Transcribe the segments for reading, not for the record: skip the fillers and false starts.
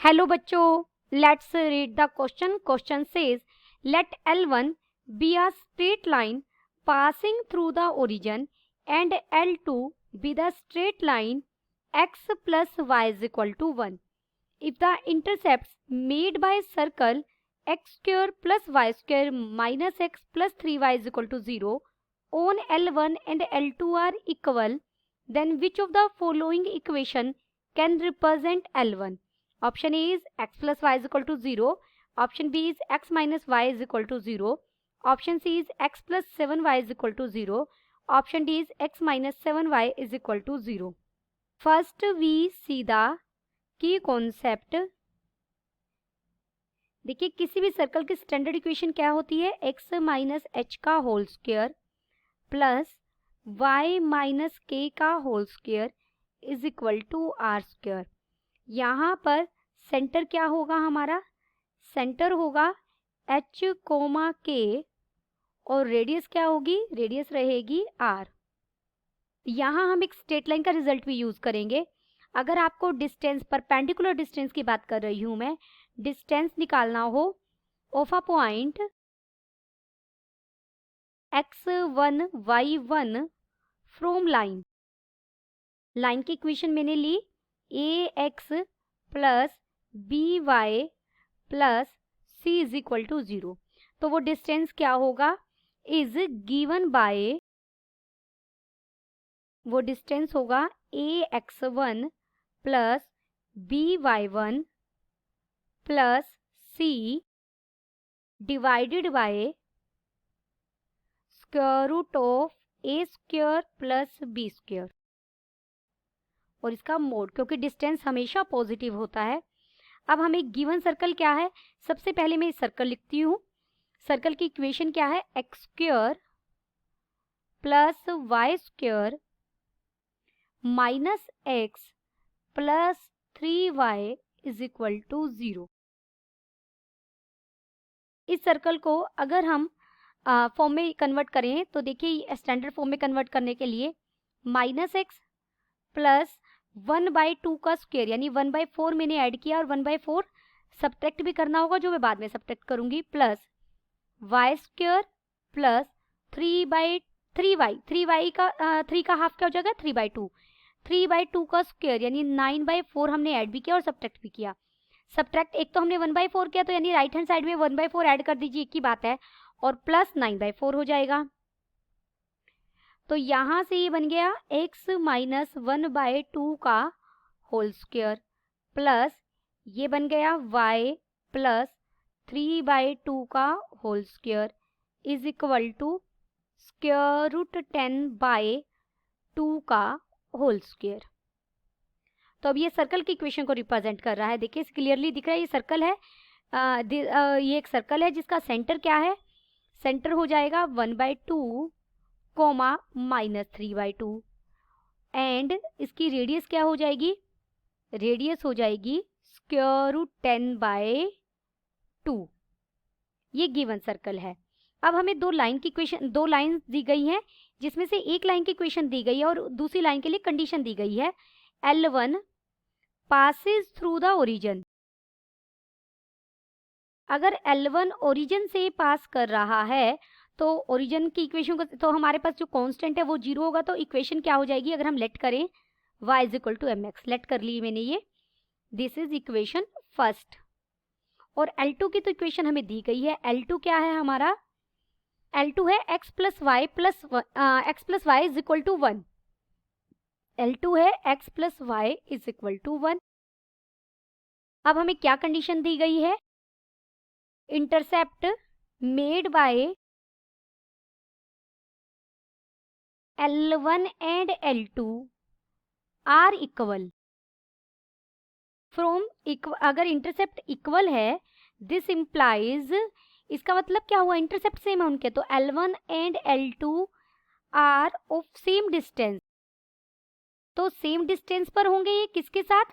Hello बच्चों, let's read the question. Question says late L1 be a straight line passing through the origin and L2 be the straight line x plus y is equal to 1. If the intercepts made by circle x square plus y square minus x plus 3y is equal to 0 on L1 and L2 are equal, then which of the following equation can represent L1? Option A is x plus y is equal to 0. Option B is x minus y is equal to 0. Option C is x plus 7y is equal to 0. Option D is x minus 7y is equal to 0. First we see the key concept. देखिए किसी भी circle की standard equation क्या होती है? x minus H का whole square plus y minus K का whole square is equal to R square. यहाँ पर सेंटर क्या होगा? हमारा सेंटर होगा h कोमा के और रेडियस क्या होगी? रेडियस रहेगी r. यहाँ हम एक स्ट्रेट लाइन का रिजल्ट भी यूज करेंगे. अगर आपको डिस्टेंस, परपेंडिकुलर डिस्टेंस की बात कर रही हूं मैं, डिस्टेंस निकालना हो of a point x1 y1 from line. Line की इक्वेशन मैंने ली ax plus B Y plus C is equal to 0. तो वो डिस्टेंस क्या होगा? इज गिवन बाय, वो डिस्टेंस होगा ax1 plus B Y one plus C divided by square root of A square plus B square और इसका mode, क्योंकि distance हमेशा पॉजिटिव होता है. अब हमें गिवन सर्कल क्या है? सबसे पहले मैं इस सर्कल लिखती हूँ. सर्कल की इक्वेशन क्या है? X square plus Y square minus X plus 3y is equal to 0. इस सर्कल को अगर हम फॉर्म में कन्वर्ट करें तो देखिए स्टैंडर्ड फॉर्म में कन्वर्ट करने के लिए माइनस एक्स प्लस 1/2 का स्क्वायर यानी 1/4 मैंने ऐड किया और 1/4 सब्ट्रैक्ट भी करना होगा जो मैं बाद में सब्ट्रैक्ट करूंगी, plus Y square plus 3/3y का 3 का हाफ क्या हो जाएगा? 3/2. 3/2 का स्क्वायर यानी 9/4 हमने ऐड भी किया और सब्ट्रैक्ट भी किया. सब्ट्रैक्ट एक तो हमने 1/4 किया तो यानी राइट हैंड साइड में 1/4 ऐड कर दीजिए, एक ही बात है, और प्लस 9/4 हो जाएगा. तो यहां से ये बन गया x माइनस 1/2 का होल स्क्वायर प्लस ये बन गया y प्लस 3/2 का whole square is equal to square root 10/2 का होल स्क्वायर. तो अब ये सर्कल की इक्वेशन को रिप्रेजेंट कर रहा है. देखिए क्लियरली दिख रहा है ये सर्कल है. ये एक सर्कल है जिसका सेंटर क्या है? सेंटर हो जाएगा 1/2 कोमा माइनस 3/2 एंड इसकी रेडियस क्या हो जाएगी? रेडियस हो जाएगी स्क्वायर रूट 10/2. ये गिवन सर्कल है. अब हमें दो लाइन की इक्वेशन, दो लाइन दी गई हैं जिसमें से एक लाइन की इक्वेशन दी गई है और दूसरी लाइन के लिए कंडीशन दी गई है L1 passes through the origin. अगर L1 ओरिजिन से पास कर रहा है तो ओरिजिन की इक्वेशन को, तो हमारे पास जो कांस्टेंट है वो 0 होगा. तो इक्वेशन क्या हो जाएगी? अगर हम लेट करें y is equal to mx, let कर ली मैंने ये, दिस इज इक्वेशन फर्स्ट. और L2 की तो इक्वेशन हमें दी गई है. L2 क्या है हमारा? L2 है x plus Y is equal to 1. L2 है x plus Y is equal to 1. अब हमें क्या कंडीशन दी गई है? Intercept made by L1 and L2 are equal from, अगर इंटरसेप्ट इक्वल है दिस इम्प्लाइज, इसका मतलब क्या हुआ? इंटरसेप्ट सेम है उनके, तो L1 and L2 are of same distance. तो सेम डिस्टेंस पर होंगे ये किसके साथ?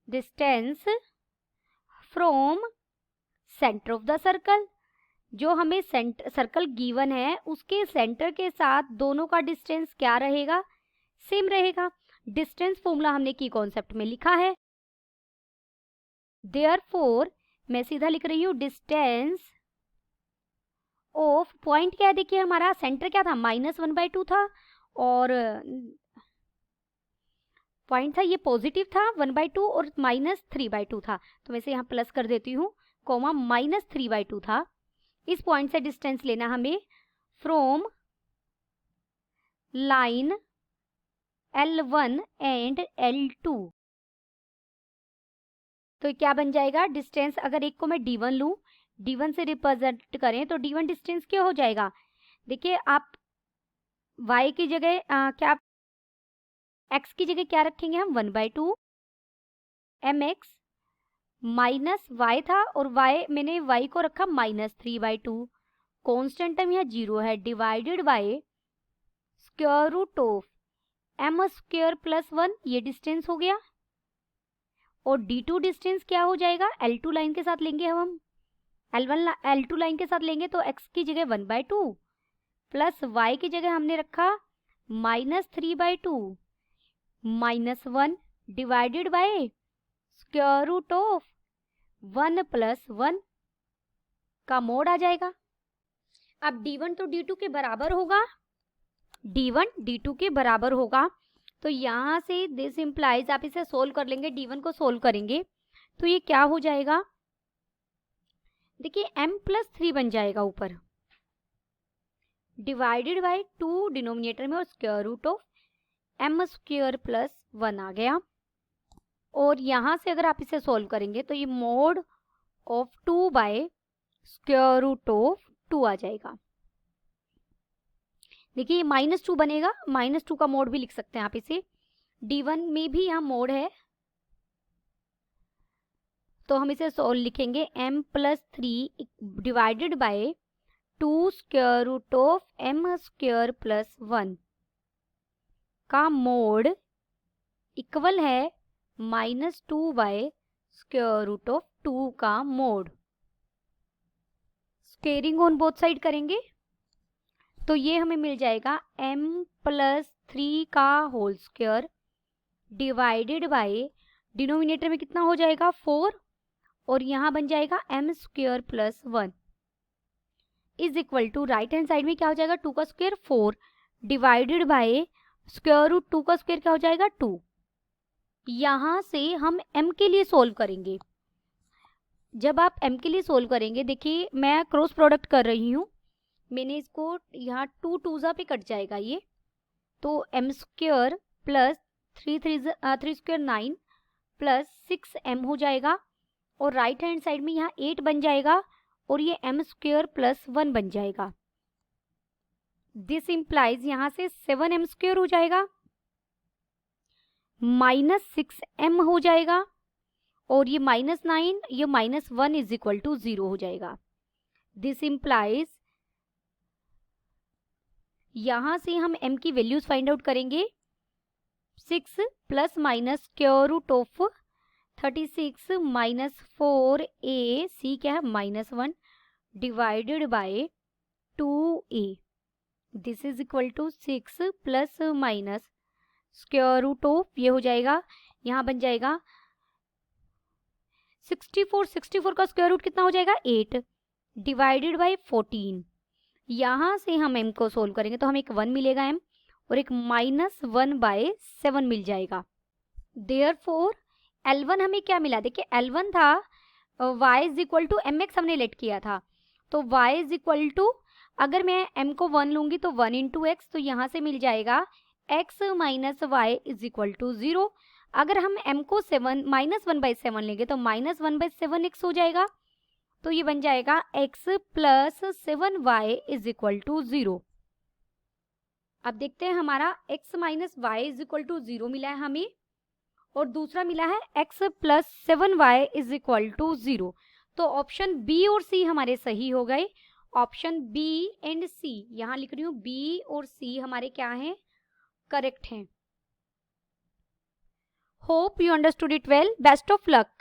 Distance from center of the circle. जो हमें सर्कल गिवन है उसके सेंटर के साथ दोनों का डिस्टेंस क्या रहेगा? सेम रहेगा. डिस्टेंस फॉर्मूला हमने की कॉन्सेप्ट में लिखा है. देयरफॉर मैं सीधा लिख रही हूँ डिस्टेंस ऑफ, पॉइंट क्या है देखिए, हमारा सेंटर क्या था, -1/2 था, और पॉइंट था ये पॉजिटिव था 1/2 और -3/2 था, तो वैसे यहाँ प्लस कर देती हूँ, कोमा -3/2 था। इस पॉइंट से डिस्टेंस लेना हमें from line L1 and L2। तो क्या बन जाएगा डिस्टेंस, अगर एक को मैं D1 लूँ, D1 से रिप्रेजेंट करें तो D1 डिस्टेंस क्या हो जाएगा, देखिए आप y की जगह क्या x की जगह क्या रखेंगे हम 1/2 mx माइनस y था, और y मैंने y को रखा -3/2, कॉन्स्टेंट टर्म यहाँ 0 है, divided by square root of m square plus 1, ये डिस्टेंस हो गया। और D2 डिस्टेंस क्या हो जाएगा, L2 लाइन के साथ लेंगे हम L2 लाइन के साथ लेंगे तो x की जगह 1/2 प्लस y की जगह हमने रखा -3/2 -1 divided by square root of 1 + 1 का मोड आ जाएगा। अब D1 तो D2 के बराबर होगा, D1 D2 के बराबर होगा, तो यहाँ से दिस इम्प्लाइज, आप इसे सोल्व कर लेंगे, D1 को सोल्व करेंगे तो ये क्या हो जाएगा, देखिए m+3 बन जाएगा ऊपर, डिवाइडेड बाय 2 डिनोमिनेटर में, और स्क्वायर रूट ऑफ m² + 1 आ गया। और यहाँ से अगर आप इसे सोल्व करेंगे तो ये mod of 2 by square root of 2 आ जाएगा। देखिए -2 बनेगा, -2 का मोड भी लिख सकते हैं आप इसे, D1 में भी यहाँ मोड है, तो हम इसे सोल्व लिखेंगे m+3 divided by 2 square root of m² + 1 का मोड इक्वल है -2 बाय स्क्वायर रूट ऑफ 2 का mod. Squaring on both side करेंगे तो ये हमें मिल जाएगा m+3 का whole square divided by, denominator में कितना हो जाएगा 4, और यहाँ बन जाएगा m² + 1 is equal to, right hand side में क्या हो जाएगा 2 का square 4 divided by square root 2 का स्क्वायर क्या हो जाएगा 2। यहाँ से हम m के लिए सोल्व करेंगे। जब आप m के लिए सोल्व करेंगे, देखिए मैं क्रॉस प्रोडक्ट कर रही हूँ, मैंने इसको यहाँ 2 2 पे कट जाएगा ये, तो m² + 3 स्क्वायर 9 + 6m हो जाएगा, और राइट हैंड साइड में यहाँ 8 बन जाएगा, और ये m² + 1 बन जाएगा। दिस इम्प्लाइज यहाँ से 7m² हो जाएगा, -6m हो जाएगा, और ये -9, ये -1 इज इक्वल टू 0 हो जाएगा। दिस इम्प्लाइज यहाँ से हम m की वैल्यूज फाइंड आउट करेंगे, 6 ± square root of 36 -4a, c क्या है -1 divided by 2a, this is equal to 6 ± square root of, ये हो जाएगा, यहाँ बन जाएगा 64 का स्क्वायर रूट कितना हो जाएगा 8 डिवाइडेड बाय 14। यहाँ से हम m को सोल्व करेंगे तो हमें एक 1 मिलेगा m, और एक -1/7 मिल जाएगा। देयरफॉर L1 हमें क्या मिला, देखिए L1 था y is equal to mx हमने लेट किया था, तो y इज इक्वल टू, अगर मैं m को 1 लूंगी तो 1 × x, तो यहाँ से मिल जाएगा x - y is equal to 0। अगर हम m को -1/7 लेंगे तो -1/7x हो जाएगा, तो ये बन जाएगा x + 7y is equal to 0। अब देखते हैं हमारा x - y is equal to 0 मिला है हमें, और दूसरा मिला है x + 7y is equal to 0। तो ऑप्शन बी और सी हमारे सही हो गए। ऑप्शन बी एंड सी, यहाँ लिख रही हूँ बी और सी हमारे क्या हैं, करेक्ट हैं। Hope you understood it well. Best of luck.